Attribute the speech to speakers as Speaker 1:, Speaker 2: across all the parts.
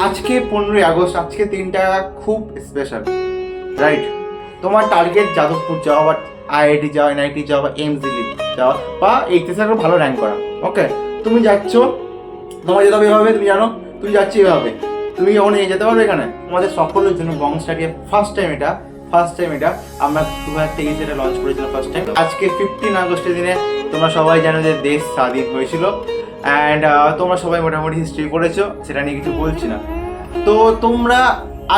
Speaker 1: আজকে 15ই আগস্ট, আজকে দিনটা খুব স্পেশাল, রাইট? তোমার টার্গেট যাদবপুর যাওয়া বা আইআইটি যাওয়া, এনআইটি যাওয়া বা এইমস দিল্লি যাওয়া বা এইচএসে ভালো র্যাঙ্ক করা। ওকে, তুমি যাচ্ছ, তোমার যেতে হবে এভাবে, তুমি জানো তুমি যাচ্ছি এভাবে, তুমি যখন নিয়ে যেতে পারবে এখানে তোমাদের সকলের জন্য বং স্টাডি ফার্স্ট টাইম এটা আমরা 2023 এটা লঞ্চ করেছিলাম ফার্স্ট টাইম। আজকে 15 আগস্টের দিনে তোমরা সবাই জানো যে দেশ স্বাধীন হয়েছিল অ্যান্ড তোমরা সবাই মোটামুটি হিস্ট্রি পড়েছো, সেটা নিয়ে কিছু বলছি না। তো তোমরা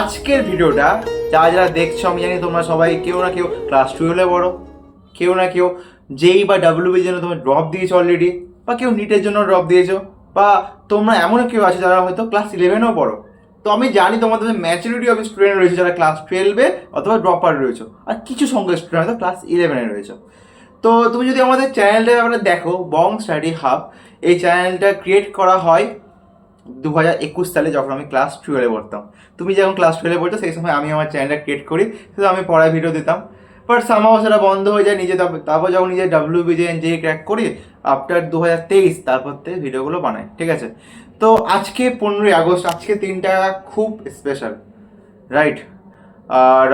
Speaker 1: আজকের ভিডিওটা যারা দেখছো, আমি জানি তোমরা সবাই কেউ না কেউ ক্লাস 12-এ পড়ো, কেউ না কেউ যেই বা ডাব্লিউবির জন্য তোমরা ড্রপ দিয়েছো অলরেডি, বা কেউ নিটের জন্য ড্রপ দিয়েছো, বা তোমরা এমনও কেউ আছে যারা হয়তো ক্লাস 11-এও পড়ো। তো আমি জানি তোমাদের ম্যাচুরিটি অফ স্টুডেন্ট রয়েছে যারা ক্লাস 12-এ অথবা ড্রপার রয়েছে, আর কিছু সংখ্যক স্টুডেন্ট হয়তো ক্লাস 11-এ রয়েছে। তো তুমি যদি আমাদের চ্যানেলটা ব্যাপারে দেখো, বং স্টাডি হাব, এই চ্যানেলটা ক্রিয়েট করা হয় 2021 সালে, যখন আমি ক্লাস 12-এ পড়তাম। তুমি যখন ক্লাস 12-এ পড়তো সেই সময় আমি আমার চ্যানেলটা ক্রিয়েট করি, শুধু আমি পড়ায় ভিডিও দিতাম। বাট সামহাও সেটা বন্ধ হয়ে যায় নিজে, তারপর যখন নিজে ডাব্লিউবিজে এনজেই ক্র্যাক করি আফটার 2023, তারপর থেকে ভিডিওগুলো বানাই, ঠিক আছে? তো আজকে 15ই আগস্ট, আজকে দিনটা খুব স্পেশাল, রাইট? আর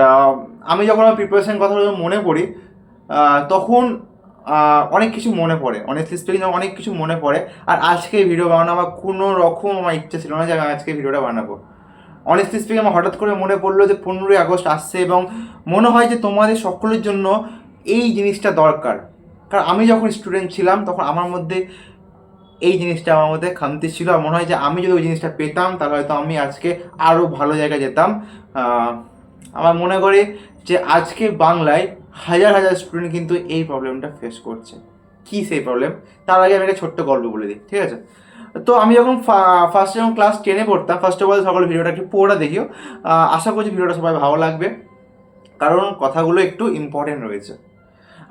Speaker 1: আমি যখন আমার প্রিপারেশন কথা মনে পড়ি তখন অনেক কিছু মনে পড়ে, অনেস্টলি স্পিকিং অনেক কিছু মনে পড়ে। আর আজকে ভিডিও বানানো আমার কোনো রকম আমার ইচ্ছে ছিল না যে আমি আজকে ভিডিওটা বানাবো। অনেস্টলি স্পিকিং আমার হঠাৎ করে মনে পড়লো যে 15ই আগস্ট আসছে এবং মনে হয় যে তোমাদের সকলের জন্য এই জিনিসটা দরকার। কারণ আমি যখন স্টুডেন্ট ছিলাম তখন আমার মধ্যে এই জিনিসটা আমার মধ্যে খামতি ছিল, আর মনে হয় যে আমি যদি ওই জিনিসটা পেতাম তাহলে হয়তো আমি আজকে আরও ভালো জায়গায় যেতাম। আমার মনে করি যে আজকে বাংলায় হাজার হাজার স্টুডেন্ট কিন্তু এই প্রবলেমটা ফেস করছে। কী সেই প্রবলেম, তার আগে আমি একটা ছোট্ট গল্প বলে দিই, ঠিক আছে? তো আমি যখন ফার্স্ট যখন ক্লাস 10-এ পড়তাম, ফার্স্ট অফ অল সকল ভিডিওটা একটু পড়া দেখিও, আশা করছি ভিডিওটা সবাই ভালো লাগবে, কারণ কথাগুলো একটু ইম্পর্টেন্ট রয়েছে।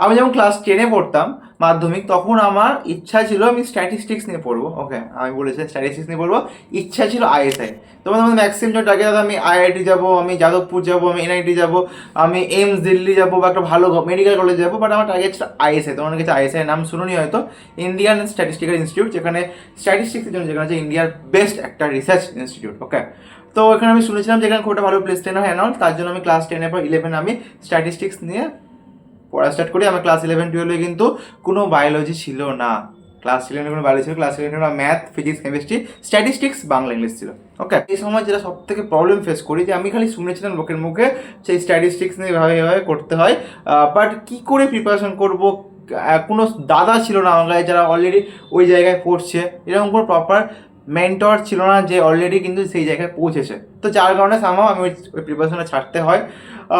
Speaker 1: আমি যখন ক্লাস 10-এ পড়তাম মাধ্যমিক, তখন আমার ইচ্ছা ছিল আমি স্ট্যাটিস্টিক্স নিয়ে পড়বো। ওকে, আমি বলেছি স্ট্যাটিস্টিক্স নিয়ে পড়বো, ইচ্ছা ছিল আইএসআই। তোমার ম্যাক্সিমাম যখন টার্গেট আমি আইআইটি যাবো, আমি যাদবপুর যাবো, আমি এনআইটি যাবো, আমি এইমস দিল্লি যাবো বা একটা ভালো মেডিকেল কলেজ যাবো, বাট আমার টার্গেট ছিল আইএসআই। তোমার কাছে আইএসআই নাম শুনুনি হয়তো, ইন্ডিয়ান স্ট্যাটিস্টিক্যাল ইনস্টিটিউট, যেখানে স্ট্যাটিস্টিক্সের জন্য যেখানে হচ্ছে ইন্ডিয়ার বেস্ট একটা রিসার্চ ইনস্টিটিউট। ওকে, তো এখানে আমি শুনেছিলাম যে এখানে খুব একটা ভালো প্লেস টেন হয় অ্যান্ড তার জন্য আমি ক্লাস 10-এর পর 11 আমি স্ট্যাটিস্টিক্স নিয়ে পড়া স্টার্ট করি। আমার ক্লাস 11-12-এ কিন্তু কোনো বায়োলজি ছিল না, ক্লাস 11-এ কোনো বায়োলজি ছিল, ক্লাস 11-এ math, physics, chemistry, statistics, Bangla, English ছিল। ওকে, এই সময় যেটা সব থেকে প্রবলেম ফেস করি যে আমি খালি শুনেছিলাম লোকের মুখে সেই স্ট্যাটিস্টিক্স নিয়ে এভাবে করতে হয়, বাট কী করে প্রিপারেশন করবো, কোনো দাদা ছিল না বাংলায় যারা অলরেডি ওই জায়গায় পড়ছে, এরকম কোনো প্রপার মেন্টর ছিল না যে অলরেডি কিন্তু সেই জায়গায় পৌঁছেছে। তো যার কারণে সামহাও আমি ওই প্রিপারেশনটা ছাড়তে হয়।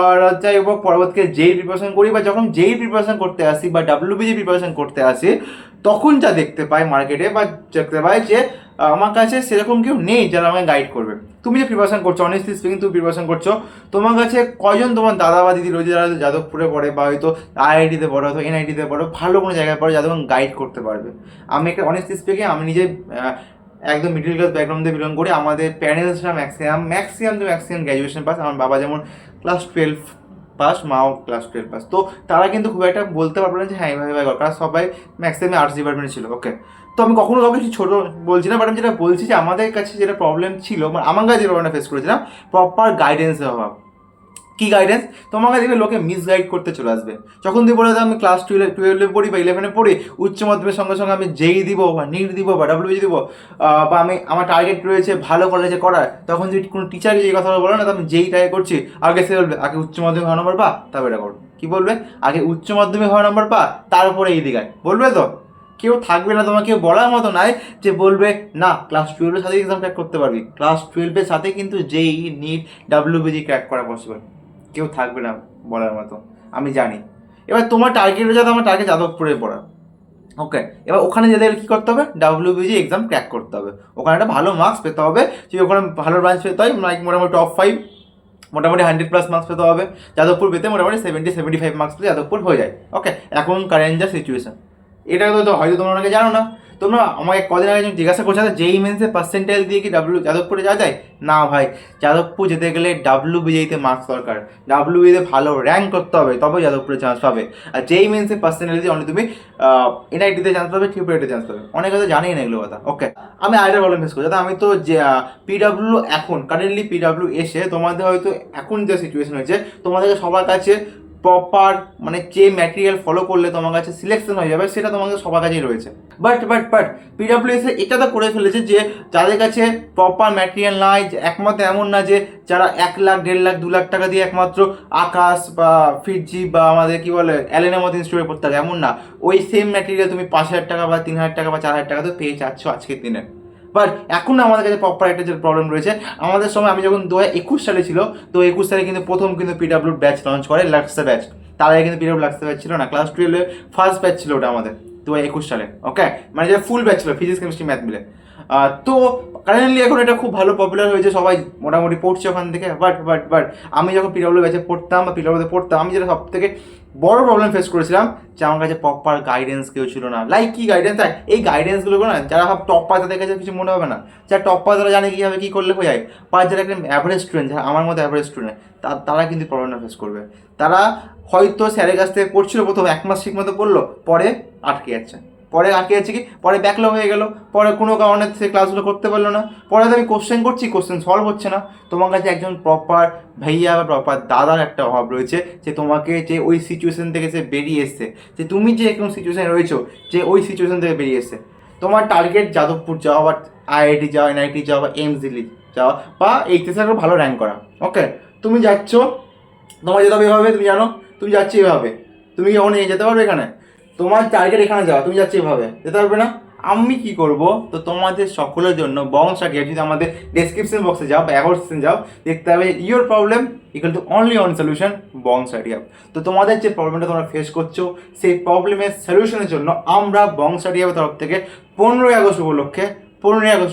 Speaker 1: আর যাই হোক, পরবর্তীতে যেই প্রিপারেশন করি বা যখন যেই প্রিপারেশন করতে আসি বা ডাব্লিউবিজি প্রিপারেশন করতে আসি, তখন যা দেখতে পাই মার্কেটে বা দেখতে পাই যে আমার কাছে সেরকম কেউ নেই যারা আমাকে গাইড করবে। তুমি যে প্রিপারেশন করছো, অনেস্টলি স্পিকিং তুমি প্রিপারেশন করছো, তোমার কাছে কয়জন তোমার দাদা বা দিদি রয়েছে যারা যাদবপুরে পড়ে বা হয়তো আইআইটিতে পড়ো অথবা এনআইটিতে পড়ো, ভালো কোনো জায়গায় পড়ো যাদের গাইড করতে পারবে? আমি একটা অনেস্টলি স্পিকিং আমি নিজে একদম মিডিল ক্লাস ব্যাকগ্রাউন্ড দিয়ে বিলং করি। আমাদের প্যারেন্টসরা ম্যাক্সিমাম গ্র্যাজুয়েশন পাস। আমার বাবা যেমন ক্লাস 12 পাস, মাও ক্লাস 12 পাস। তো তারা কিন্তু খুব একটা বলতে পারবে না যে হ্যাঁ এইভাবে কারণ সবাই ম্যাক্সিমাম আর্টস ডিপার্টমেন্ট ছিল। ওকে, তো আমি কখনো কাউকে কিছু ছোটো বলছি না, বাট আমি যেটা বলছি যে আমাদের কাছে যেটা প্রবলেম ছিল, মানে আমার কাছে যে প্রবলেমটা ফেস করেছিলাম, প্রপার গাইডেন্সের অভাব। কী গাইডেন্স? তোমাকে দেখবে লোকে মিসগাইড করতে চলে আসবে। যখন তুই বলে আমি ক্লাস 12-এ পড়ি বা 11-এ পড়ি, উচ্চ মাধ্যমিকের সঙ্গে সঙ্গে আমি যেই দিব বা নিট দিব বা ডাব্লিউবিজি দিব, বা আমি আমার টার্গেট রয়েছে ভালো কলেজে করার, তখন যদি কোনো টিচারকে যে কথা বলো না, তো আমি যেই ট্রাই করছি, আগে সে বলবে আগে উচ্চ মাধ্যমিক হওয়া নম্বর পা, তবে এটা করো। কী বলবে? আগে উচ্চ মাধ্যমিক হওয়া নম্বর পা, তারপরে এই দিকায় বলবে। তো কেউ থাকবে না তোমাকে কেউ বলার মতো নাই যে বলবে না ক্লাস 12-এর সাথে এক্সাম ক্র্যাক করতে পারবি, ক্লাস 12-এর সাথে কিন্তু যেই নিট ডাব্লিউবিজি ক্র্যাক করা পসিবল। কেউ থাকবে না বলার মতো, আমি জানি। এবার তোমার টার্গেট হয়ে যাবে, আমার টার্গেট যাদবপুরে পড়া। ওকে, এবার ওখানে যেতে গেলে কী করতে হবে? ডাব্লিউবিজি এক্সাম ক্র্যাক করতে হবে, ওখানে একটা ভালো মার্কস পেতে হবে। যদি ওখানে ভালো ব্রাঞ্চ পেতে হয় মোটামুটি টপ 5, মোটামুটি 100+ মার্কস পেতে হবে। যাদবপুর পেতে মোটামুটি 70-75 মার্কস পেলে যাদবপুর হয়ে যায়। ওকে, এখন কারেন্ট যা সিচুয়েশান, এটা তো হয়তো তোমরা অনেকে জানো না। তোমরা আমাকে কদিন আগে জিজ্ঞাসা করছো যেই মেন্সের পার্সেন্টেজ দিয়ে কি যাদবপুরে যাওয়া যায়? না ভাই, যাদবপুর যেতে গেলে WBJতে মার্কস দরকার, WBJতে ভালো র্যাঙ্ক করতে হবে, তবে যাদবপুরে চান্স পাবে। আর যেই মেন্সের পার্সেন্টেজ দিয়ে অনেক তুমি NITতে চান্স পাবে, TRIPLE চান্স পাবে। অনেক কথা জানেই না এগুলো কথা। ওকে, আমি আরেকটা প্রবলেম ফেস করছি, আমি তো যে PW এখন কারেন্টলি PW এসে তোমাদের হয়তো এখন যে সিচুয়েশন হয়েছে, তোমাদেরকে সবার কাছে প্রপার মানে যে ম্যাটেরিয়াল ফলো করলে তোমার কাছে সিলেকশন হয়ে যাবে সেটা তোমাদের সবার কাছেই রয়েছে। বাট PWS এটা তো করে ফেলেছে যে যাদের কাছে প্রপার ম্যাটেরিয়াল নাই, একমাত্র এমন না যে যারা 1 লাখ 1.5 লাখ 2 লাখ টাকা দিয়ে একমাত্র আকাশ বা ফিজি বা আমাদের কি বলে অ্যালেনের মতো ইনস্টিটিউটে পড়তে হবে, এমন না। ওই সেম ম্যাটেরিয়াল তুমি 5,000 টাকা বা 3,000 টাকা বা 4,000 টাকা তো পেয়ে যাচ্ছ আজকের দিনে। বাট এখন আমাদের কাছে প্রপার একটা যে প্রবলেম রয়েছে, আমাদের সময় আমি যখন 2021 সালে ছিল, তো 21 সালে কিন্তু প্রথম কিন্তু PW ব্যাচ লঞ্চ করে, লাক্সা ব্যাচ। তার আগে কিন্তু PW লাক্সা ব্যাচ ছিল না, ক্লাস 12 ফার্স্ট ব্যাচ ছিল ওটা আমাদের 2021 সালে। ওকে, মানে যেটা ফুল ব্যাচ ছিল ফিজিক্স কেমিস্ট্রি ম্যাথ মিলে। তো কারেন্টলি এখন এটা খুব ভালো পপুলার হয়েছে, সবাই মোটামুটি পড়ছে ওখান থেকে। বাট আমি যখন PW ব্যাচে পড়তাম বা PWতে পড়তাম, আমি যেটা সব থেকে বড় প্রবলেম ফেস করেছিলাম যে আমার কাছে প্রপার গাইডেন্স কেউ ছিল না। লাইক কি গাইডেন্স? এই গাইডেন্সগুলো না যারা সব টপ পায় তাদের কাছে কিছু মনে হবে না, যারা টপ পায় তারা জানে কীভাবে কী করলে হয়ে যায়। বা যারা একটা অ্যাভারেজ স্টুডেন্ট, যারা আমার মতো অ্যাভারেজ স্টুডেন্ট, তারা কিন্তু প্রবলেমটা ফেস করবে। তারা হয়তো স্যারের কাছ থেকে পড়ছিল, প্রথম 1 মাস ঠিক মতো পড়লো, পরে আটকে যাচ্ছে। পরে আটকে যাচ্ছে কি, পরে ব্যাকলগ হয়ে গেল, পরে কোনো কারণে সে ক্লাসগুলো করতে পারলো না। পরে আমি কোশ্চেন করছি, কোশ্চেন সলভ হচ্ছে না। তোমার কাছে একজন প্রপার ভাইয়া বা প্রপার দাদার একটা অভাব রয়েছে, যে তোমাকে যে ওই সিচুয়েশন থেকে সে বেরিয়ে এসছে, যে তুমি যে এখন সিচুয়েশনে রয়েছো, যে ওই সিচুয়েশন থেকে বেরিয়ে এসছে। তোমার টার্গেট যাদবপুর যাওয়া বা IIT যাওয়া, NIT যাওয়া বা MZL যাওয়া বা HSC ভালো র্যাঙ্ক করা। ওকে, তুমি যাচ্ছ, তোমার যেতে হবে এভাবে, তুমি জানো তুমি যাচ্ছি এভাবে, তুমি কি ওখানে যেতে পারবে? এখানে তোমার টার্গেট এখানে যাওয়া, তুমি যাচ্ছি এভাবে, যেতে পারবে না। আমি কি করব, তো তোমাদের সকলের জন্য বংশ সার্টিফিকেট, যদি আমাদের ডেসক্রিপশন বক্সে যাও বা অ্যাবাউট সেকশন যাও, দেখতে হবে your problem equal to only one solution, বংশ সার্টিফিকেট। তো তোমাদের যে প্রবলেমটা তোমরা ফেস করছো, সেই প্রবলেমের সলিউশনের জন্য আমরা বংশ সার্টিফিকেটের তরফ থেকে 15ই আগস্ট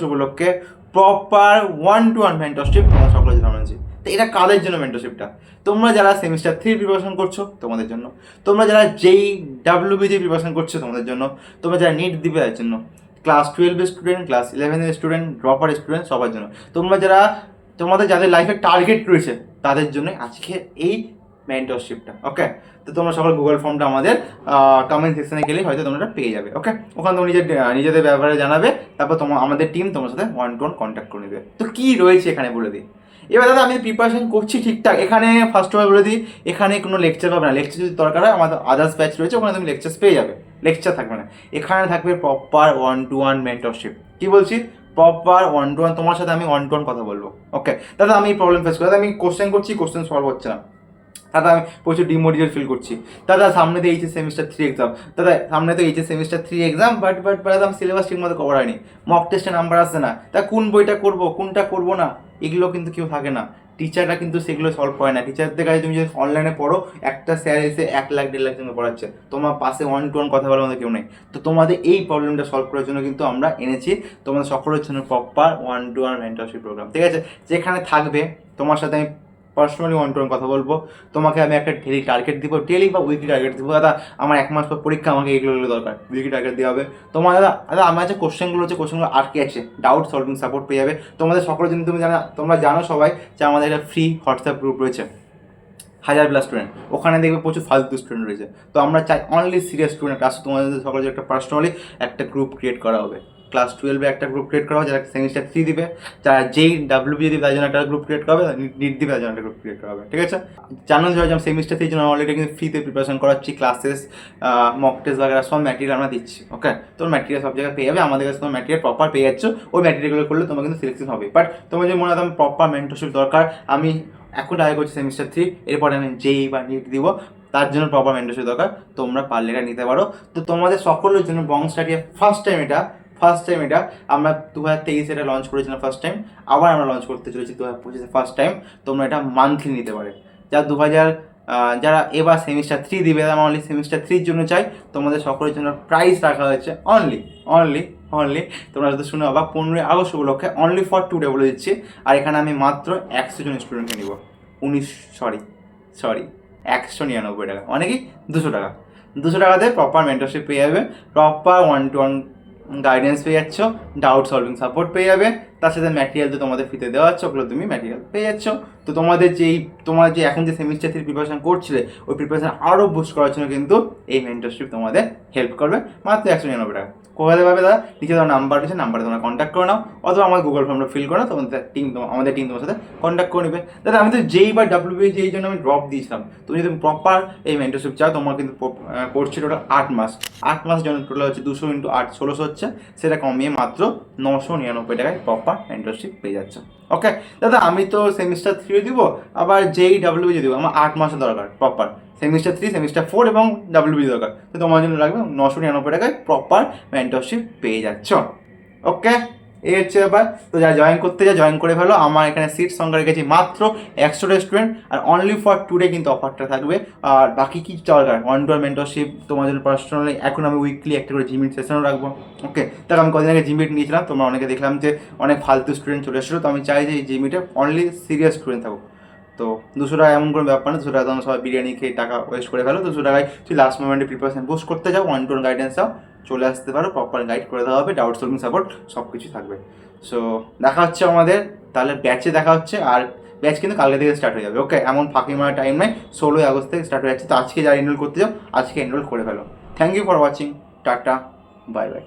Speaker 1: উপলক্ষে প্রপার 1-to-1 মেন্টরশিপ তোমরা সকলের জন্য আনছি। তো এটা কাদের জন্য মেন্টরশিপটা? তোমরা যারা সেমিস্টার 3 প্রিপারেশন করছো তোমাদের জন্য, তোমরা যারা WBJ প্রিপারেশন করছো তোমাদের জন্য, তোমরা যারা নিট দিবে তাদের জন্য, class 12 student, class 11 student, dropper student, সবার জন্য। তোমরা যারা তোমাদের যাদের লাইফের টার্গেট রয়েছে তাদের জন্য আজকে এই মেন্টরশিপটা। ওকে, তো তোমরা সকল গুগল ফর্মটা আমাদের কমেন্ট সেকশনে গেলে হয়তো তোমরা পেয়ে যাবে। ওকে, ওখানে তোমরা নিজেদের ব্যাপারে জানাবে, তারপর আমাদের টিম তোমার সাথে 1-to-1 কন্ট্যাক্ট করে নেবে। তো কী রয়েছে এখানে বলে দিই। এবার দাদা আমি প্রিপারেশন করছি ঠিকঠাক, এখানে ফার্স্ট অফ অল বলে দিই, এখানে কোনো লেকচার পাবে না। লেকচার যদি দরকার হয় আমাদের আদার্স ব্যাচ রয়েছে, ওখানে তুমি লেকচার পেয়ে যাবে, লেকচার থাকবে না। এখানে থাকবে প্রপার 1-to-1 মেন্টরশিপ। কী বলছি? প্রপার 1-to-1, তোমার সাথে আমি 1-to-1 কথা বলবো। ওকে দাদা, আমি প্রবলেম ফেস করি, আমি কোশ্চেন করছি, কোশ্চেন সলভ হচ্ছে না, দাদা আমি প্রচুর ডিমোটিভেট ফিল করছি, দাদা সামনে তো এইচএস সেমিস্টার 3 এক্সাম, দাদা সামনে তো এইচএস সেমিস্টার 3 এক্সাম, বাট দাদা সিলেবাস ঠিক মতো কভার হয়নি, মক টেস্টে নাম্বার আসছে না, তা কোন বইটা করবো কোনটা করবো না, এগুলো কিন্তু কেউ থাকে না। টিচাররা কিন্তু সেগুলো সলভ করে না। টিচারদের কাছে তুমি যদি অনলাইনে পড়ো, একটা স্যার এসে 1 লাখ 1.5 লাখ জন্য পড়াচ্ছে, তোমার পাশে 1-to-1 কথা বলার মতো কেউ নেই। তো তোমাদের এই প্রবলেমটা সলভ করার জন্য কিন্তু আমরা এনেছি তোমাদের সকলের জন্য প্রপার 1-to-1 মেন্টরশিপ প্রোগ্রাম। ঠিক আছে, যেখানে থাকবে তোমার সাথে আমি পার্সোনালি 1-to-1 কথা বলবো, তোমাকে আমি একটা ডেলি টার্গেট দিব, ডেলি বা উইকলি টার্গেট দিব। দাদা আমার 1 মাস পর পরীক্ষা, আমাকে এগুলো দরকার, উইকলি টার্গেট দেওয়া হবে তোমার। দাদা আমার যে কোশ্চেনগুলো আটকে আছে, ডাউট সলভিং সাপোর্ট পেয়ে যাবে তোমাদের সকলের জন্য। তোমরা জানো সবাই যে আমাদের একটা ফ্রি হোয়াটসঅ্যাপ গ্রুপ রয়েছে, 1000+ স্টুডেন্ট, ওখানে দেখবে প্রচুর ফালতু স্টুডেন্ট রয়েছে। তো আমরা চাই অনলি সিরিয়াস স্টুডেন্ট আসো, তোমাদের সকলের একটা পার্সোনালি একটা গ্রুপ ক্রিয়েট করা হবে। ক্লাস 12 একটা গ্রুপ ক্রিয়েট করা হবে, যারা সেমিস্টার 3 দিবে, যারা WBJ দিবে তার জন্য একটা গ্রুপ ক্রিয়েট করা হবে, নিট দিবে তার জন্য একটা গ্রুপ ক্রিয়েট করা হবে। ঠিক আছে, জানো যে সেমিস্টার 3 জন্য অলরেডি কিন্তু ফ্রিতে প্রিপারেশন করাচ্ছি, ক্লাসেস মক টেস্ট বাগেরা সব ম্যাটেরিয়াল আমরা দিচ্ছি। ওকে, তোর ম্যাটেরিয়াল সব জায়গায় পেয়ে যাবে, আমাদের কাছে তোমার ম্যাটেরিয়াল প্রপার পেয়ে যাচ্ছ, ওই ম্যাটেরিয়ালগুলো করলে তোমার কিন্তু সিলেকশন হবে। বাট তোমার যদি মনে হয় প্রপার মেন্টরশিপ দরকার, আমি এখন ট্রাই করছি সেমিস্টার 3, এরপরে আমি JEE বা নিট দিব, তার জন্য প্রপার মেন্টরশিপ দরকার, তোমরা পারলে এটা নিতে পারো। তো তোমাদের সকলের জন্য বংশ স্টাডিয়া ফার্স্ট টাইম এটা আমরা 2023 এটা লঞ্চ করেছিলাম ফার্স্ট টাইম, আবার আমরা লঞ্চ করতে চলেছি 2025 ফার্স্ট টাইম। তোমরা এটা মান্থলি নিতে পারে, যারা এবার সেমিস্টার 3 দিবে, আমরা অনলি সেমিস্টার 3 জন্য চাই। তোমাদের সকলের জন্য প্রাইস রাখা হয়েছে অনলি তোমরা যদি শুনে অবাক, 15ই আগস্ট উপলক্ষে অনলি ফর 2 ডে বলে দিচ্ছি। আর এখানে আমি মাত্র 100 জন স্টুডেন্টকে নিব, 199 টাকা, মানে কি 200 টাকা, 200 টাকাতে প্রপার মেন্টরশিপ পেয়ে যাবে, প্রপার 1-to-1 গাইডেন্স পেয়ে যাচ্ছ, ডাউট সলভিং সাপোর্ট পেয়ে যাবে, তার সাথে ম্যাটেরিয়াল তো তোমাদের ফ্রিতে দেওয়া হচ্ছে, ওগুলো তুমি ম্যাটেরিয়াল পেয়ে যাচ্ছ। তো তোমার যে এখন যে সেমিস্টার 3 প্রিপারেশন করছিলে, ওই প্রিপারেশন আরও বুস্ট করার জন্য কিন্তু এই মেন্টরশিপ তোমাদের হেল্প করবে, মাত্র 199 টাকা। কোথায় পাবে দাদা? নিচে তোমার নাম্বার রয়েছে, নাম্বারে তোমরা কন্ট্যাক্ট করে নাও, অথবা আমার গুগল ফর্মটা ফিল করে নাও, আমাদের টিম তোমার সাথে কন্ট্যাক্ট করে নেবে। দাদা আমি তো যেই বা WBA যেই জন্য আমি ড্রপ দিয়েছিলাম, তুমি যদি প্রপার এই মেন্টরশিপ চাও, তোমার কিন্তু কোর্স ছিল টোটাল 8 মাস। 8 মাস জন্য টোটাল হচ্ছে 200 × 8 1600 হচ্ছে, সেটা কমিয়ে মাত্র 999 টাকায় প্রপার মেন্টরশিপ পেয়ে যাচ্ছে। ওকে দাদা, আমি তো সেমিস্টার 3 দিব, আবার যেই WBA দিব, আমার 8 মাসের দরকার প্রপার, সেমিস্টার 3 সেমিস্টার 4 এবং WBA দরকার, তো তোমার জন্য লাগবে 999 টাকায় প্রপার মেন্টরশিপ পেয়ে যাচ্ছ। ওকে, এই হচ্ছে ব্যাপার। তো যা জয়েন করতে জয়েন করে ফেলো। আমার এখানে সিট সংখ্যা রেখেছি মাত্র 100 স্টুডেন্ট, আর অনলি ফর টুডে কিন্তু অফারটা থাকবে। আর বাকি কি দরকার, 1-to-1 মেন্টরশিপ তোমার জন্য পার্সোনালি, এখন আমি উইকলি একটা করে জিমিট সেশনও রাখবো। ওকে, তাহলে আমি কদিন আগে জিমিট নিয়েছিলাম, তোমরা অনেকে দেখলাম যে অনেক ফালতু স্টুডেন্ট চলে এসেছিলো, তো আমি চাই যে এই জিমিটে অনলি সিরিয়াস স্টুডেন্ট থাকুক। তো 200 টাকা এমন কোনো ব্যাপার না, 200 টাকা তোমার সবাই বিরিয়ানি খেয়ে টাকা ওয়েস্ট করে ফেলো। 200 টাকায় তুই লাস্ট মোমেন্টে প্রিপারেশন বুস্ট করতে যাও, 1-to-1 গাইডেন্স চাও, চলে আসতে পারো, প্রপার গাইড করে দেওয়া হবে, ডাউট সলভিং সাপোর্ট সব কিছু থাকবে। সো দেখা হচ্ছে আমাদের তাহলে ব্যাচে, দেখা হচ্ছে। আর ব্যাচ কিন্তু কালকে থেকে স্টার্ট হয়ে যাবে। ওকে, এমন ফাঁকি মারা টাইম নয়, 16 আগস্ট থেকে স্টার্ট হয়ে যাচ্ছে। তো আজকে যারা এনরোল করতে যাও, আজকে এনরোল করে ফেলো। Thank you for watching, tata, bye by.